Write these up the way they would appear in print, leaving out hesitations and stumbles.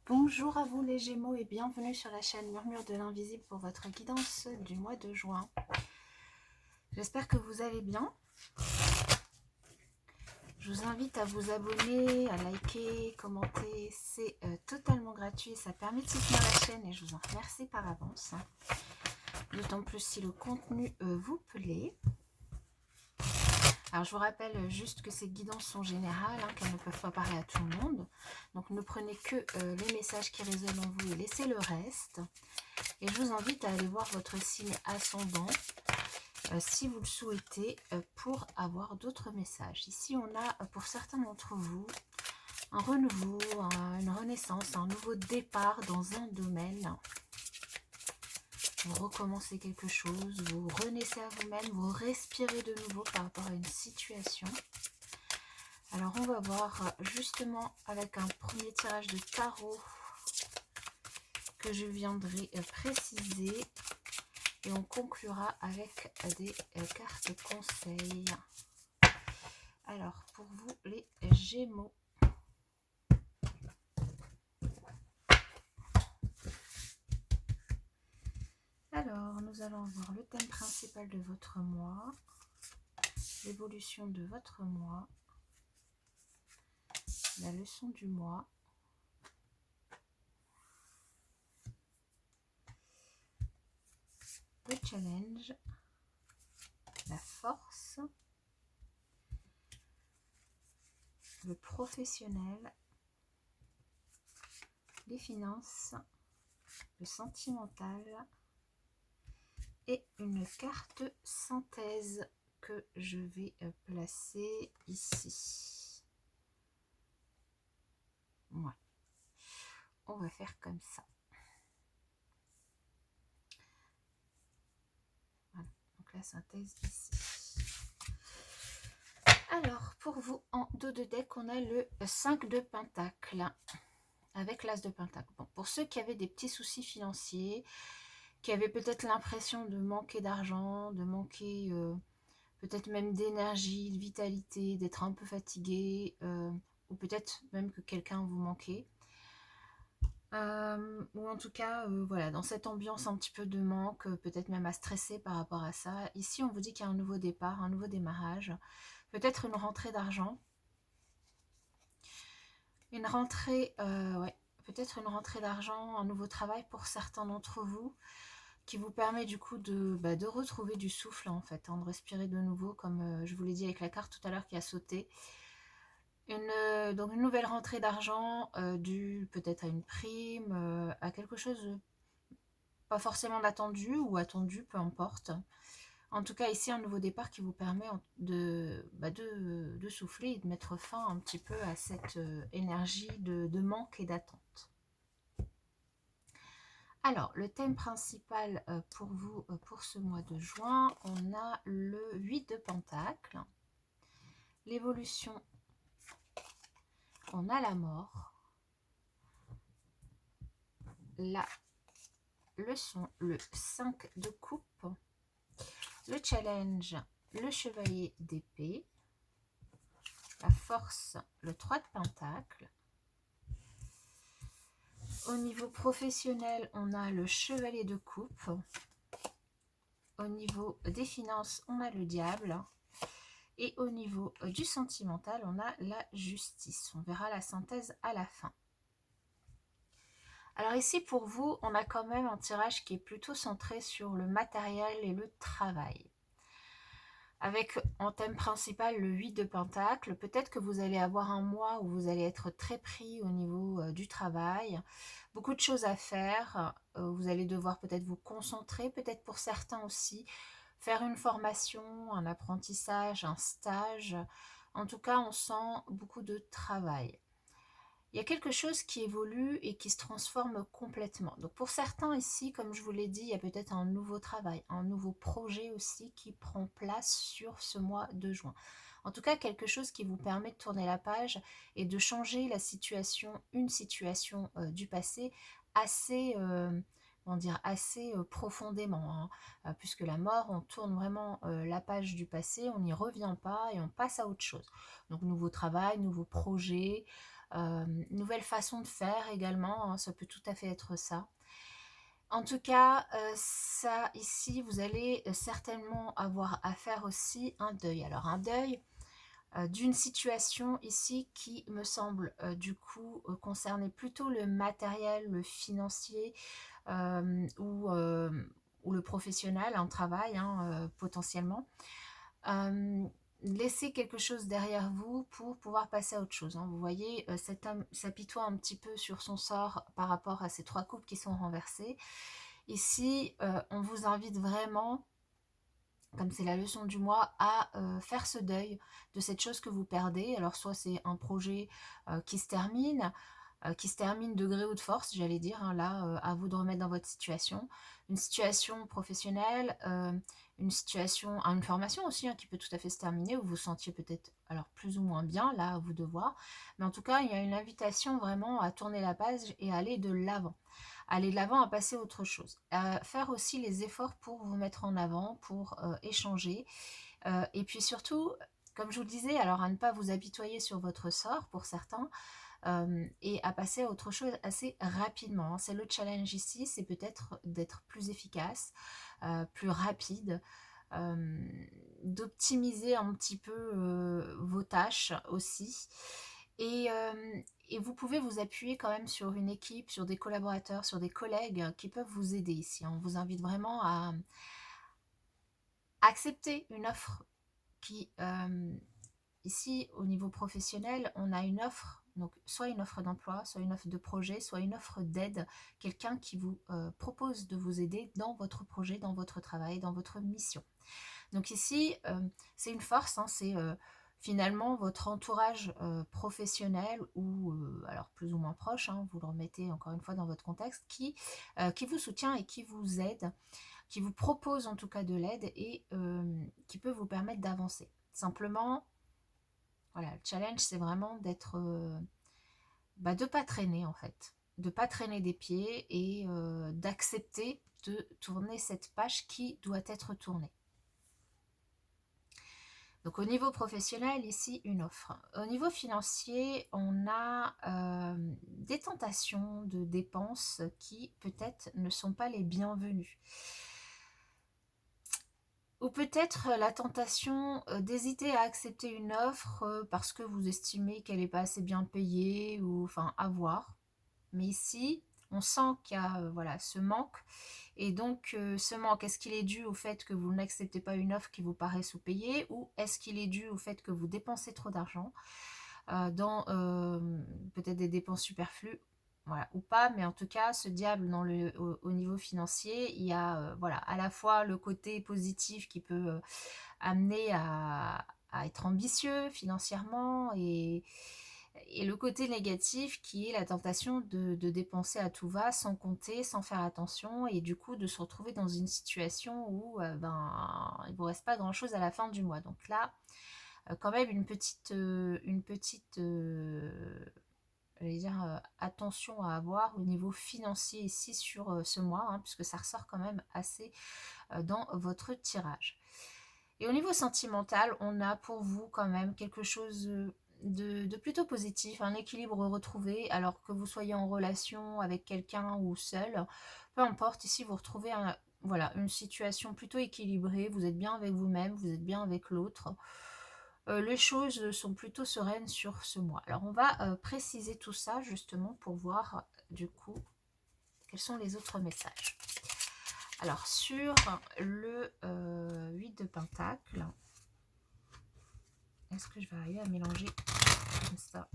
Bonjour à vous les Gémeaux et bienvenue sur la chaîne Murmure de l'Invisible pour votre guidance du mois de juin. J'espère que vous allez bien. Je vous invite à vous abonner, à liker, commenter. C'est totalement gratuit, ça permet de soutenir la chaîne et je vous en remercie par avance. D'autant plus si le contenu vous plaît. Alors je vous rappelle juste que ces guidances sont générales, qu'elles ne peuvent pas parler à tout le monde. Donc ne prenez que les messages qui résonnent en vous et laissez le reste. Et je vous invite à aller voir votre signe ascendant si vous le souhaitez pour avoir d'autres messages. Ici on a pour certains d'entre vous un renouveau, une renaissance, un nouveau départ dans un domaine. Vous recommencez quelque chose, vous renaissez à vous-même, vous respirez de nouveau par rapport à une situation. Alors on va voir justement avec un premier tirage de tarot que je viendrai préciser et on conclura avec des cartes conseils. Alors pour vous les Gémeaux, alors nous allons voir le thème principal de votre mois, l'évolution de votre mois, la leçon du mois, le challenge, la force, le professionnel, les finances, le sentimental et une carte synthèse que je vais placer ici. Ouais. On va faire comme ça. Voilà, donc la synthèse ici. Alors, pour vous, en dos de deck, on a le 5 de Pentacle avec l'As de Pentacle. Bon, pour ceux qui avaient des petits soucis financiers, qui avaient peut-être l'impression de manquer d'argent, de manquer peut-être même d'énergie, de vitalité, d'être un peu fatigué, ou peut-être même que quelqu'un vous manquait. Ou en tout cas, voilà, dans cette ambiance un petit peu de manque, peut-être même à stresser par rapport à ça. Ici, on vous dit qu'il y a un nouveau départ, un nouveau démarrage, peut-être une rentrée d'argent, une rentrée, ouais, peut-être une rentrée d'argent, un nouveau travail pour certains d'entre vous, qui vous permet du coup de retrouver du souffle en fait, de respirer de nouveau, comme je vous l'ai dit avec la carte tout à l'heure qui a sauté. Donc une nouvelle rentrée d'argent due peut-être à une prime, à quelque chose pas forcément d'attendu ou attendu, peu importe. En tout cas, ici, un nouveau départ qui vous permet de souffler et de mettre fin un petit peu à cette énergie de manque et d'attente. Alors, le thème principal pour vous, pour ce mois de juin, on a le 8 de Pentacle, l'évolution, on a la mort, la leçon, le 5 de coupe, le challenge, le chevalier d'épée, la force, le 3 de Pentacle. Au niveau professionnel, on a le chevalier de coupe. Au niveau des finances, on a le diable. Et au niveau du sentimental, on a la justice. On verra la synthèse à la fin. Alors ici, pour vous, on a quand même un tirage qui est plutôt centré sur le matériel et le travail. Avec en thème principal le 8 de Pentacle, peut-être que vous allez avoir un mois où vous allez être très pris au niveau du travail, beaucoup de choses à faire, vous allez devoir peut-être vous concentrer, peut-être pour certains aussi, faire une formation, un apprentissage, un stage. En tout cas, on sent beaucoup de travail. Il y a quelque chose qui évolue et qui se transforme complètement. Donc pour certains ici, comme je vous l'ai dit, il y a peut-être un nouveau travail, un nouveau projet aussi qui prend place sur ce mois de juin. En tout cas, quelque chose qui vous permet de tourner la page et de changer la situation, une situation du passé assez, assez profondément. Puisque la mort, on tourne vraiment la page du passé, on n'y revient pas et on passe à autre chose. Donc nouveau travail, nouveau projet, nouvelle façon de faire également, hein, ça peut tout à fait être ça. En tout cas, ça ici, vous allez certainement avoir à faire aussi un deuil. Alors un deuil d'une situation ici qui me semble du coup concerner plutôt le matériel, le financier ou le professionnel, un travail hein, potentiellement. Laissez quelque chose derrière vous pour pouvoir passer à autre chose. Hein. Vous voyez, cet homme s'apitoie un petit peu sur son sort par rapport à ces 3 coupes qui sont renversées. Ici, on vous invite vraiment, comme c'est la leçon du mois, à faire ce deuil de cette chose que vous perdez. Alors soit c'est un projet qui se termine, de gré ou de force, j'allais dire, hein, là, à vous de remettre dans votre situation. Une situation professionnelle, une formation aussi, hein, qui peut tout à fait se terminer, où vous vous sentiez peut-être, alors plus ou moins bien, là, à vous de voir. Mais en tout cas, il y a une invitation vraiment à tourner la page et à aller de l'avant. Aller de l'avant, à passer à autre chose. À faire aussi les efforts pour vous mettre en avant, pour échanger. Et puis surtout, comme je vous le disais, alors à ne pas vous apitoyer sur votre sort pour certains, et à passer à autre chose assez rapidement. C'est le challenge ici, c'est peut-être d'être plus efficace, plus rapide, euh, d'optimiser un petit peu vos tâches aussi. Et, euh, et vous pouvez vous appuyer quand même sur une équipe, sur des collaborateurs, sur des collègues qui peuvent vous aider ici. On vous invite vraiment à accepter une offre qui, ici, au niveau professionnel, on a une offre, donc soit une offre d'emploi, soit une offre de projet, soit une offre d'aide, quelqu'un qui vous propose de vous aider dans votre projet, dans votre travail, dans votre mission. Donc ici, c'est une force, hein, c'est finalement votre entourage professionnel ou alors plus ou moins proche, hein, vous le remettez encore une fois dans votre contexte, qui vous soutient et qui vous aide, qui vous propose en tout cas de l'aide et qui peut vous permettre d'avancer. Simplement, voilà, le challenge, c'est vraiment d'être, de pas traîner en fait, de pas traîner des pieds et d'accepter de tourner cette page qui doit être tournée. Donc au niveau professionnel, ici, une offre. Au niveau financier, on a des tentations de dépenses qui peut-être ne sont pas les bienvenues. Ou peut-être la tentation d'hésiter à accepter une offre parce que vous estimez qu'elle n'est pas assez bien payée, ou enfin à voir. Mais ici, on sent qu'il y a voilà, ce manque. Et donc, ce manque, est-ce qu'il est dû au fait que vous n'acceptez pas une offre qui vous paraît sous-payée, ou est-ce qu'il est dû au fait que vous dépensez trop d'argent dans peut-être des dépenses superflues, voilà, ou pas, mais en tout cas, ce diable au niveau financier, il y a voilà, à la fois le côté positif qui peut amener à être ambitieux financièrement, et le côté négatif qui est la tentation de dépenser à tout va, sans compter, sans faire attention, et du coup de se retrouver dans une situation où il ne vous reste pas grand-chose à la fin du mois. Donc là, quand même j'allais dire, attention à avoir au niveau financier ici sur ce mois, hein, puisque ça ressort quand même assez dans votre tirage. Et au niveau sentimental, on a pour vous quand même quelque chose de plutôt positif, un équilibre retrouvé, alors que vous soyez en relation avec quelqu'un ou seul, peu importe, ici vous retrouvez voilà, une situation plutôt équilibrée, vous êtes bien avec vous-même, vous êtes bien avec l'autre. Les choses sont plutôt sereines sur ce mois. Alors on va préciser tout ça justement pour voir du coup quels sont les autres messages. Alors sur le 8 de Pentacle, est-ce que je vais arriver à mélanger comme ça?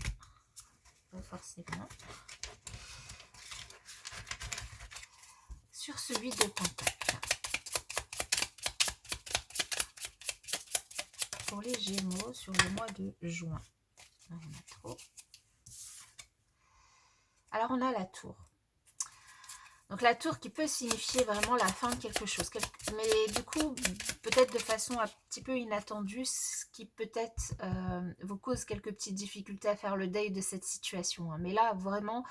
Pas forcément. Sur ce 8 de Pentacle, pour les Gémeaux sur le mois de juin. On a trop. Alors on a la tour. Donc la tour qui peut signifier vraiment la fin de quelque chose. Mais du coup, peut-être de façon un petit peu inattendue, ce qui peut-être vous cause quelques petites difficultés à faire le deuil de cette situation. Mais là, vraiment,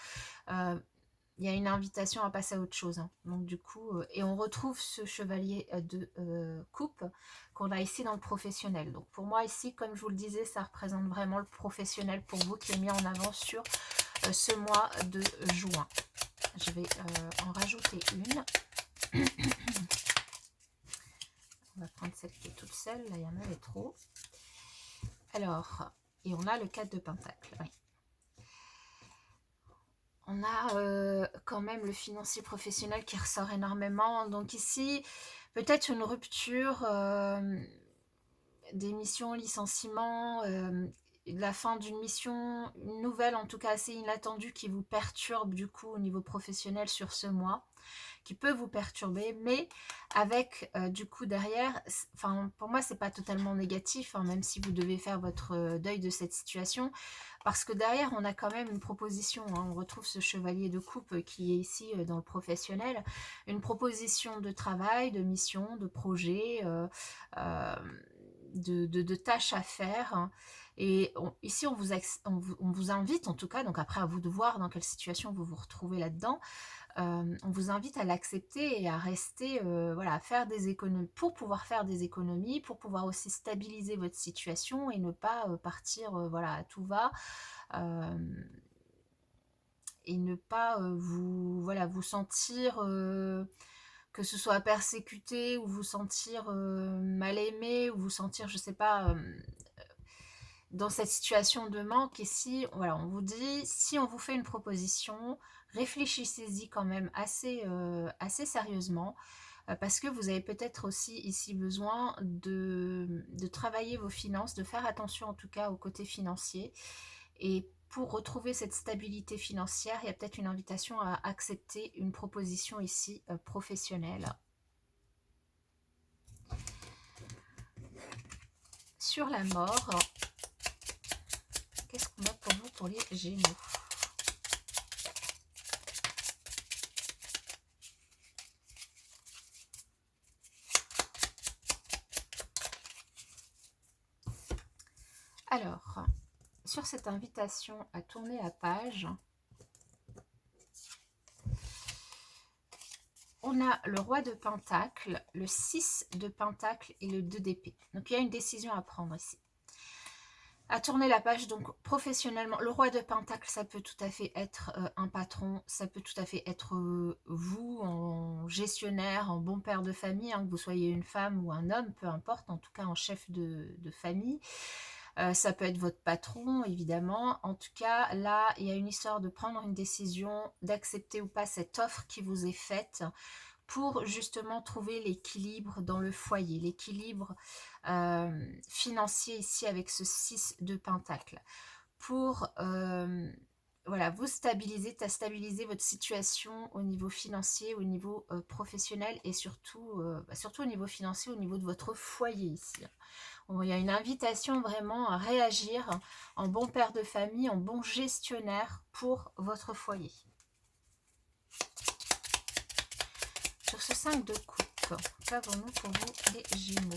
il y a une invitation à passer à autre chose, hein. Donc du coup, et on retrouve ce chevalier de coupe qu'on a ici dans le professionnel. Donc pour moi ici, comme je vous le disais, ça représente vraiment le professionnel pour vous qui est mis en avant sur ce mois de juin. Je vais en rajouter une. On va prendre celle qui est toute seule, là il y en avait trop. Alors, et on a le 4 de Pentacle, oui. On a quand même le financier professionnel qui ressort énormément. Donc ici, peut-être une rupture, des missions, licenciements, la fin d'une mission, une nouvelle en tout cas assez inattendue qui vous perturbe du coup au niveau professionnel sur ce mois, qui peut vous perturber, mais avec du coup derrière, enfin pour moi c'est pas totalement négatif, hein, même si vous devez faire votre deuil de cette situation, parce que derrière on a quand même une proposition, hein, on retrouve ce chevalier de coupe qui est ici dans le professionnel, une proposition de travail, de mission, de projet, euh, de tâches à faire, hein. Et ici on vous invite en tout cas, donc après à vous de voir dans quelle situation vous vous retrouvez là-dedans, on vous invite à l'accepter et à rester, voilà, à faire des économies, pour pouvoir faire des économies, pour pouvoir aussi stabiliser votre situation et ne pas partir, voilà, à tout va, et ne pas vous, voilà, vous sentir, que ce soit persécuté, ou vous sentir mal aimé, ou vous sentir, je sais pas, dans cette situation de manque. Et si, voilà, on vous dit, si on vous fait une proposition, réfléchissez-y quand même assez sérieusement, parce que vous avez peut-être aussi ici besoin de travailler vos finances, de faire attention en tout cas au côté financier. Et pour retrouver cette stabilité financière, il y a peut-être une invitation à accepter une proposition ici professionnelle. Sur la mort, qu'est-ce qu'on a pour vous pour les Gémeaux? Alors, sur cette invitation à tourner la page, on a le roi de Pentacle, le 6 de Pentacle et le 2 d'épée. Donc il y a une décision à prendre ici. À tourner la page, donc professionnellement, le roi de Pentacle, ça peut tout à fait être un patron, ça peut tout à fait être vous, en gestionnaire, en bon père de famille, hein, que vous soyez une femme ou un homme, peu importe, en tout cas en chef de famille. Ça peut être votre patron, évidemment. En tout cas, là, il y a une histoire de prendre une décision, d'accepter ou pas cette offre qui vous est faite, pour justement trouver l'équilibre dans le foyer, l'équilibre financier ici avec ce 6 de Pentacle. Pour voilà, vous stabiliser votre situation au niveau financier, au niveau professionnel, et surtout, surtout au niveau financier, au niveau de votre foyer ici. Il y a une invitation vraiment à réagir en bon père de famille, en bon gestionnaire pour votre foyer. Sur ce 5 de coupe, qu'avons-nous pour vous les Gémeaux?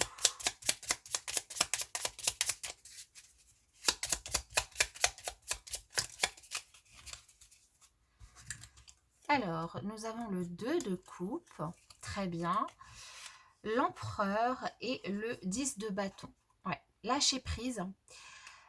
Alors, nous avons le 2 de coupe, très bien, l'empereur et le 10 de bâton. Ouais, lâchez prise.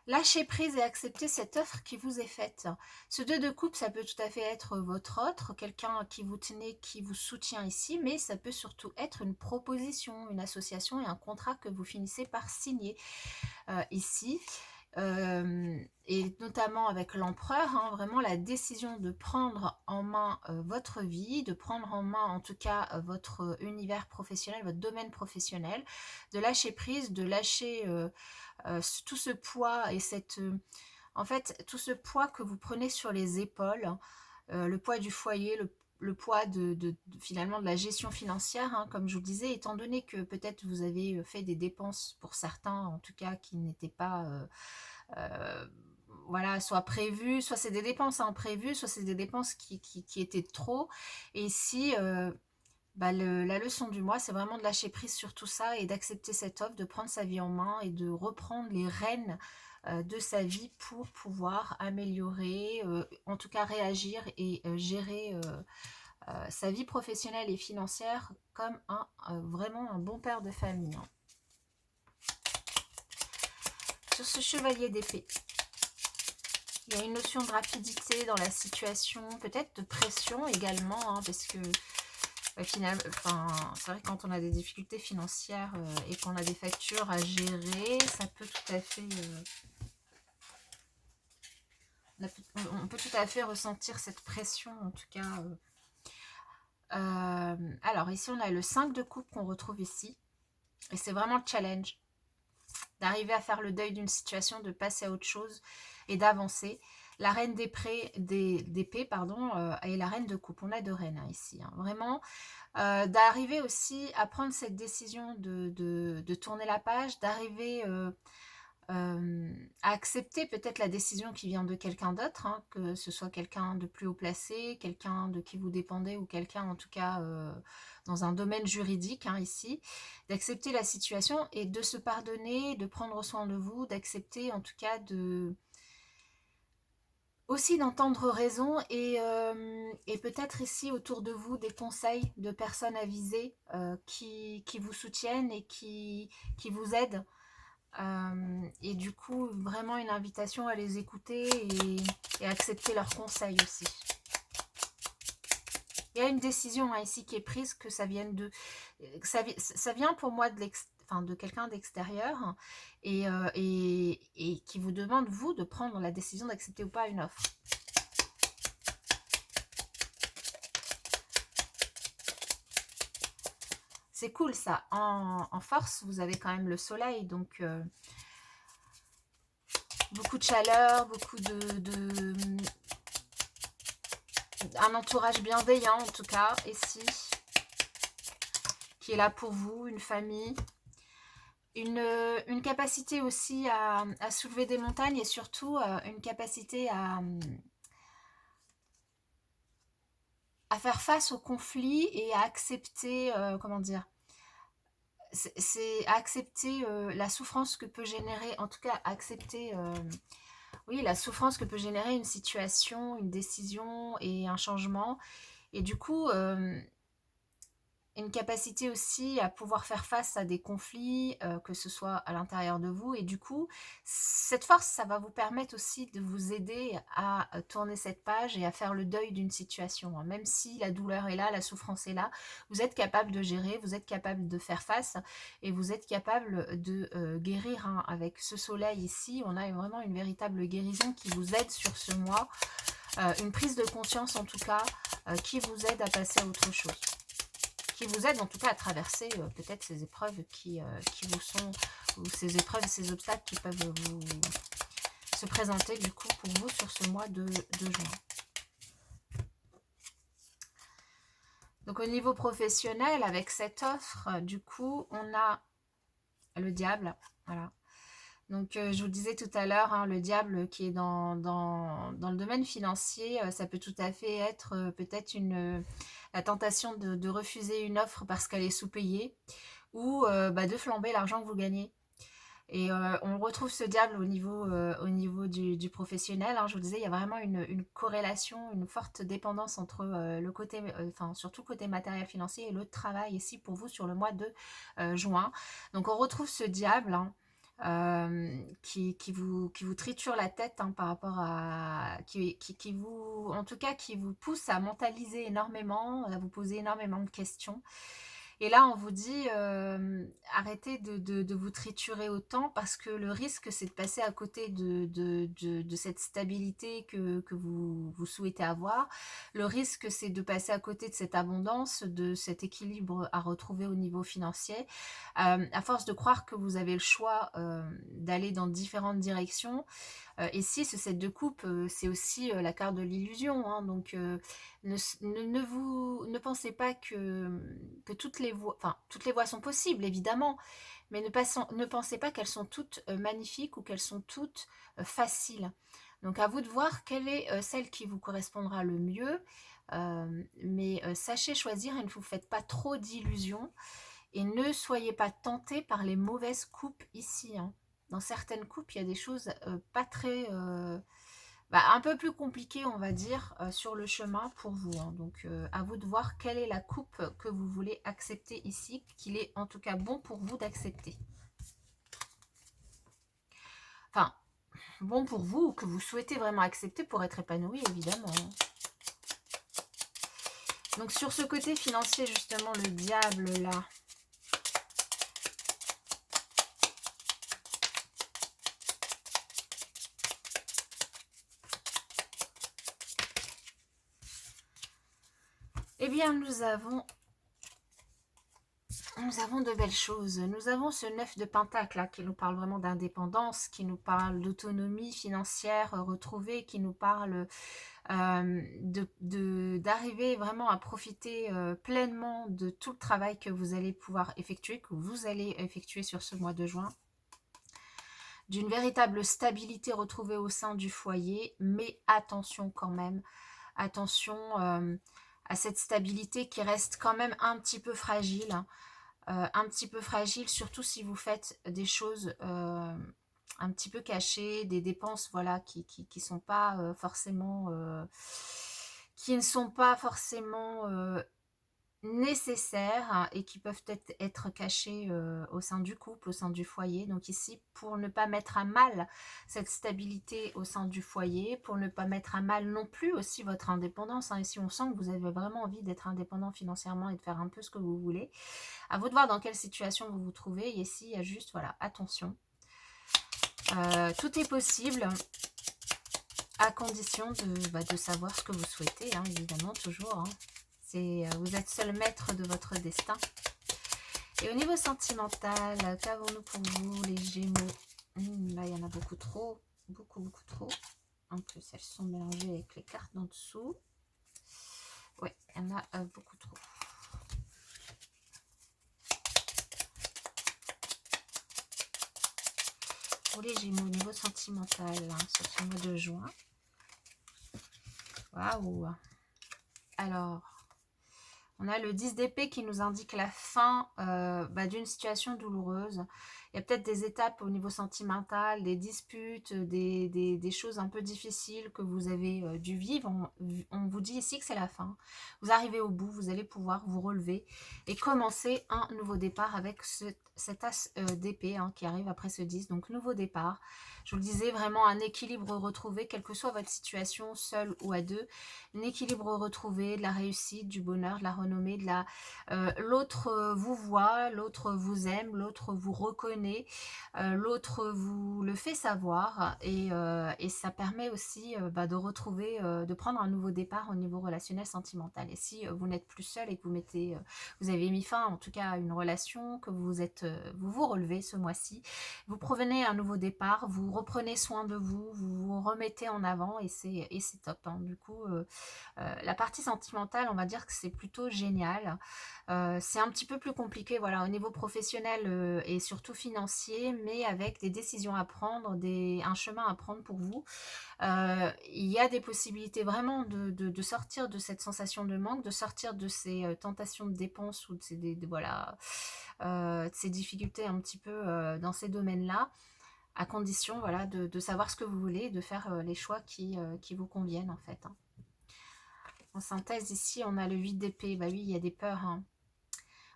Lâchez prise et acceptez cette offre qui vous est faite. Ce 2 de coupe, ça peut tout à fait être votre autre, quelqu'un qui vous tenait, qui vous soutient ici, mais ça peut surtout être une proposition, une association et un contrat que vous finissez par signer ici. Et notamment avec l'empereur, hein, vraiment la décision de prendre en main votre vie, de prendre en main en tout cas votre univers professionnel, votre domaine professionnel, de lâcher prise, de lâcher tout ce poids et cette... en fait, tout ce poids que vous prenez sur les épaules, le poids du foyer, le poids finalement de la gestion financière, hein, comme je vous le disais, étant donné que peut-être vous avez fait des dépenses, pour certains en tout cas, qui n'étaient pas... voilà, soit prévues, soit c'est des dépenses imprévues, soit c'est des dépenses qui étaient trop. Et ici, la leçon du mois, c'est vraiment de lâcher prise sur tout ça et d'accepter cette offre, de prendre sa vie en main et de reprendre les rênes de sa vie pour pouvoir améliorer, en tout cas réagir et gérer sa vie professionnelle et financière comme vraiment un bon père de famille. Hein. Sur ce chevalier d'épée, il y a une notion de rapidité dans la situation, peut-être de pression également, hein, parce que finalement, c'est vrai que quand on a des difficultés financières et qu'on a des factures à gérer, ça peut tout à fait... on peut tout à fait ressentir cette pression, en tout cas. Alors ici, on a le 5 de coupe qu'on retrouve ici. Et c'est vraiment le challenge d'arriver à faire le deuil d'une situation, de passer à autre chose et d'avancer. La reine d'épée, et la reine de coupe. On a deux reines hein, ici. Hein. Vraiment, d'arriver aussi à prendre cette décision de tourner la page, d'arriver à accepter peut-être la décision qui vient de quelqu'un d'autre, hein, que ce soit quelqu'un de plus haut placé, quelqu'un de qui vous dépendez ou quelqu'un en tout cas dans un domaine juridique hein, ici, d'accepter la situation et de se pardonner, de prendre soin de vous, d'accepter en tout cas aussi d'entendre raison et peut-être ici autour de vous des conseils de personnes avisées qui vous soutiennent et qui vous aident. Et du coup, vraiment une invitation à les écouter et accepter leurs conseils aussi. Il y a une décision hein, ici qui est prise, que ça vienne de... Ça vient pour moi de quelqu'un d'extérieur et qui vous demande, vous, de prendre la décision d'accepter ou pas une offre. C'est cool ça. En force, vous avez quand même le soleil, donc... beaucoup de chaleur, beaucoup un entourage bienveillant en tout cas, ici, qui est là pour vous, une famille, une capacité aussi à soulever des montagnes et surtout une capacité à faire face aux conflits et à accepter, comment dire, c'est accepter la souffrance que peut générer, en tout cas accepter... oui, la souffrance que peut générer une situation, une décision et un changement. Et du coup, une capacité aussi à pouvoir faire face à des conflits, que ce soit à l'intérieur de vous. Et du coup, cette force, ça va vous permettre aussi de vous aider à tourner cette page et à faire le deuil d'une situation. Même si la douleur est là, la souffrance est là, vous êtes capable de gérer, vous êtes capable de faire face et vous êtes capable de guérir. Hein. Avec ce soleil ici, on a vraiment une véritable guérison qui vous aide sur ce mois. Une prise de conscience en tout cas, qui vous aide à passer à autre chose. Qui vous aide en tout cas à traverser peut-être ces épreuves qui vous sont, ou ces épreuves, ces obstacles qui peuvent vous se présenter du coup pour vous sur ce mois de juin. Donc au niveau professionnel, avec cette offre, du coup, on a le diable, voilà. Donc je vous le disais tout à l'heure, hein, le diable qui est dans le domaine financier, ça peut tout à fait être peut-être la tentation de refuser une offre parce qu'elle est sous-payée ou de flamber l'argent que vous gagnez. Et on retrouve ce diable au niveau du professionnel. Hein, je vous le disais, il y a vraiment une corrélation, une forte dépendance entre le côté, surtout le côté matériel financier et le travail ici pour vous sur le mois de juin. Donc on retrouve ce diable hein, qui vous triture la tête hein, par rapport à... qui vous, en tout cas, qui vous pousse à mentaliser énormément, à vous poser énormément de questions. Et là, on vous dit, arrêtez de vous triturer autant parce que le risque, c'est de passer à côté de cette stabilité que vous souhaitez avoir. Le risque, c'est de passer à côté de cette abondance, de cet équilibre à retrouver au niveau financier. À force de croire que vous avez le choix d'aller dans différentes directions, ici, ce 7 de coupe, c'est aussi la carte de l'illusion. Hein, donc, ne pensez pas que toutes les voies sont possibles, évidemment. Mais ne pensez pas qu'elles sont toutes magnifiques ou qu'elles sont toutes faciles. Donc, à vous de voir quelle est celle qui vous correspondra le mieux. Mais sachez choisir et ne vous faites pas trop d'illusions. Et ne soyez pas tentés par les mauvaises coupes ici. Hein. Dans certaines coupes, il y a des choses pas très... un peu plus compliquées, on va dire, sur le chemin pour vous. Hein. Donc, à vous de voir quelle est la coupe que vous voulez accepter ici, qu'il est en tout cas bon pour vous d'accepter. Enfin, bon pour vous, ou que vous souhaitez vraiment accepter pour être épanoui, évidemment. Hein. Donc, sur ce côté financier, justement, le diable, là... Eh bien, nous avons de belles choses. Nous avons ce 9 de Pentacle là, qui nous parle vraiment d'indépendance, qui nous parle d'autonomie financière retrouvée, qui nous parle d'arriver vraiment à profiter pleinement de tout le travail que vous allez pouvoir effectuer, que vous allez effectuer sur ce mois de juin. D'une véritable stabilité retrouvée au sein du foyer, mais attention quand même, attention à cette stabilité qui reste quand même un petit peu fragile, hein. Un petit peu fragile, surtout si vous faites des choses un petit peu cachées, des dépenses voilà, qui sont pas forcément qui ne sont pas forcément nécessaires hein, et qui peuvent être cachées au sein du couple, au sein du foyer. Donc ici, pour ne pas mettre à mal cette stabilité au sein du foyer, pour ne pas mettre à mal non plus aussi votre indépendance. Hein. Ici, on sent que vous avez vraiment envie d'être indépendant financièrement et de faire un peu ce que vous voulez. À vous de voir dans quelle situation vous vous trouvez. Et ici, il y a juste, voilà, attention. Tout est possible à condition de savoir ce que vous souhaitez, hein, évidemment, toujours. Hein. Vous êtes seul maître de votre destin. Et au niveau sentimental, qu'avons-nous pour vous, les Gémeaux? Là, il y en a beaucoup trop. Beaucoup, beaucoup trop. En plus, elles sont mélangées avec les cartes en dessous. Oui, il y en a beaucoup trop. Pour les Gémeaux, au niveau sentimental, hein, sur ce mois de juin. Waouh! Alors, on a le 10 d'épée qui nous indique la fin d'une situation douloureuse. Il y a peut-être des étapes au niveau sentimental, des disputes, des choses un peu difficiles que vous avez dû vivre. On vous dit ici que c'est la fin. Vous arrivez au bout, vous allez pouvoir vous relever et commencer un nouveau départ avec cet as d'épée hein, qui arrive après ce 10. Donc, nouveau départ. Je vous le disais, vraiment un équilibre retrouvé, quelle que soit votre situation, seul ou à deux. Un équilibre retrouvé, de la réussite, du bonheur, de la renommée, l'autre vous voit, l'autre vous aime, l'autre vous reconnaît, l'autre vous le fait savoir et ça permet aussi de retrouver, de prendre un nouveau départ au niveau relationnel sentimental. Et si vous n'êtes plus seul et que vous avez mis fin en tout cas à une relation, que vous vous relevez ce mois-ci, vous prenez un nouveau départ, vous reprenez soin de vous, vous vous remettez en avant et c'est top. Hein. Du coup, la partie sentimentale, on va dire que c'est plutôt génial. C'est un petit peu plus compliqué voilà, au niveau professionnel et surtout financier, mais avec des décisions à prendre, un chemin à prendre pour vous. Il y a des possibilités vraiment de sortir de cette sensation de manque, de sortir de ces tentations de dépenses ou de ces difficultés un petit peu dans ces domaines-là, à condition voilà, de savoir ce que vous voulez, de faire les choix qui vous conviennent en fait. Hein. En synthèse, ici, on a le 8 d'épée. Bah oui, il y a des peurs. Hein.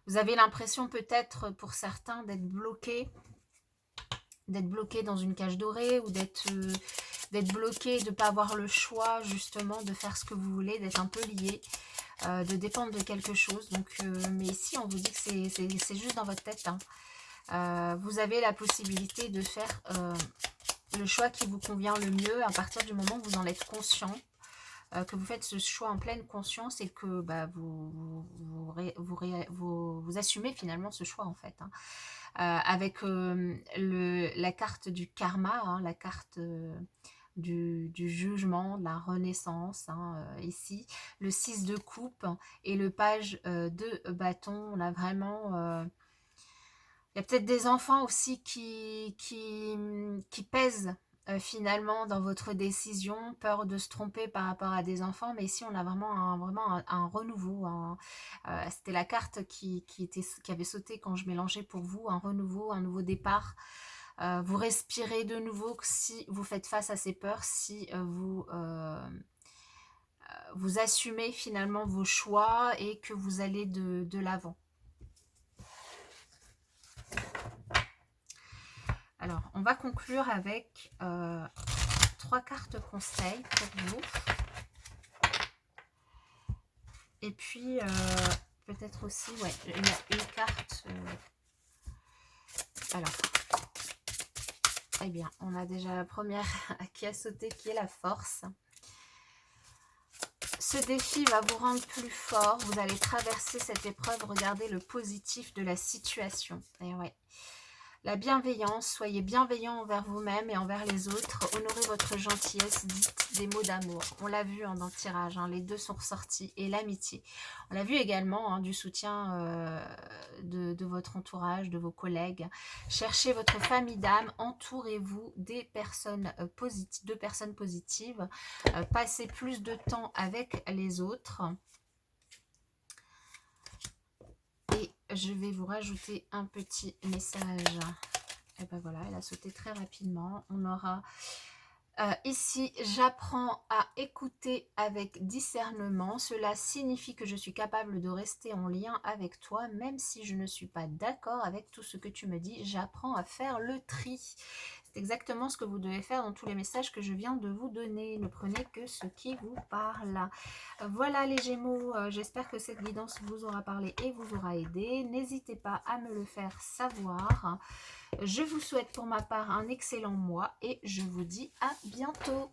Vous avez l'impression peut-être pour certains d'être bloqué dans une cage dorée ou d'être bloqué, de ne pas avoir le choix justement de faire ce que vous voulez, d'être un peu lié, de dépendre de quelque chose. Donc, mais ici, on vous dit que c'est juste dans votre tête. Hein. Vous avez la possibilité de faire le choix qui vous convient le mieux à partir du moment où vous en êtes conscient. Que vous faites ce choix en pleine conscience et que vous assumez finalement ce choix en fait. Hein. Avec la carte du karma, hein, la carte du jugement, de la renaissance, hein, ici, le 6 de coupe et le page de bâton, on a vraiment... il y a peut-être des enfants aussi qui pèsent finalement dans votre décision, peur de se tromper par rapport à des enfants, mais ici on a vraiment un renouveau. C'était la carte qui avait sauté quand je mélangeais pour vous, un renouveau, un nouveau départ. Vous respirez de nouveau si vous faites face à ces peurs, si vous assumez finalement vos choix et que vous allez de l'avant. Alors, on va conclure avec 3 cartes conseils pour vous. Et puis, peut-être aussi, ouais, il y a une carte. Alors, eh bien, on a déjà la première qui a sauté, qui est la force. Ce défi va vous rendre plus fort. Vous allez traverser cette épreuve. Regardez le positif de la situation. Et ouais. La bienveillance, soyez bienveillant envers vous-même et envers les autres. Honorez votre gentillesse, dites des mots d'amour. On l'a vu dans le tirage, les deux sont ressortis. Et l'amitié. On l'a vu également du soutien de votre entourage, de vos collègues. Cherchez votre famille d'âme. Entourez-vous des personnes positives. Passez plus de temps avec les autres. Et je vais vous rajouter un petit message. Et ben voilà, elle a sauté très rapidement. On aura ici, j'apprends à écouter avec discernement. Cela signifie que je suis capable de rester en lien avec toi, même si je ne suis pas d'accord avec tout ce que tu me dis. J'apprends à faire le tri. C'est exactement ce que vous devez faire dans tous les messages que je viens de vous donner. Ne prenez que ce qui vous parle. Voilà les Gémeaux, j'espère que cette guidance vous aura parlé et vous aura aidé. N'hésitez pas à me le faire savoir. Je vous souhaite pour ma part un excellent mois et je vous dis à bientôt.